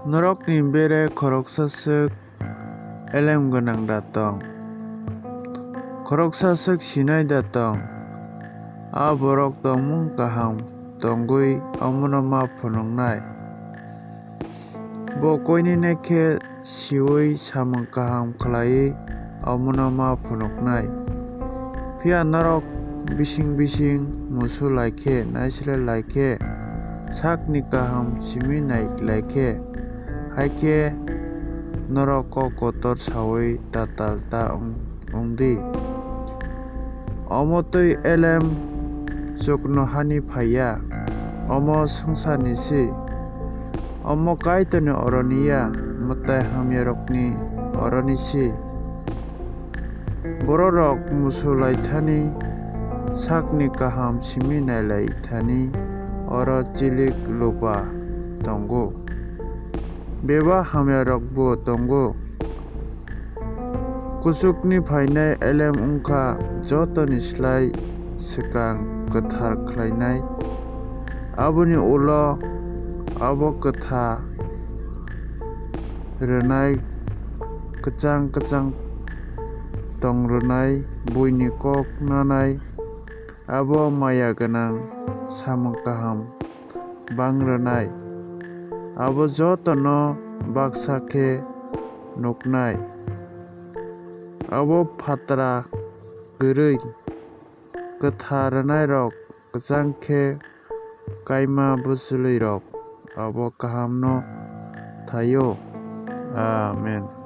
Norokni bere khoroksasuk elem gonang datong. Khoroksasuk sinai datong. A borok tongmung kaham tonggui amonoma phunuknai. Bo koini naikhe siwi samung kaham khlaiwi amonoma phunuknai. Phiya norok bising musu laikhe naisre laikhe sakni kaham simi laikhe haikhe norok o kotor sawi tatal ta ongdi. Omo tui elem chukno hani phaiya omo sungsarni si. Omo kaitoni oroniya mutai hamyarokni oroni si. Borok musu laithani sakni kaham simi laithani oro chilik lupa tongo. Beba hamyarokbo tongo. Kusukni phainai elem ongkha jotoni slai swkang kwthar khlainai. Aboni ulo abo kwtha rwnai kwchang tongrwnai buini kok nanai. Abo maya gwnang samung kaham bangrwnai. Abo jotono baksa khe nuknai. Abo phatra kwrwi kwthar rwnai rok kwchang khe kaima bwchwlwi rok abo kaham no thaio. Amen.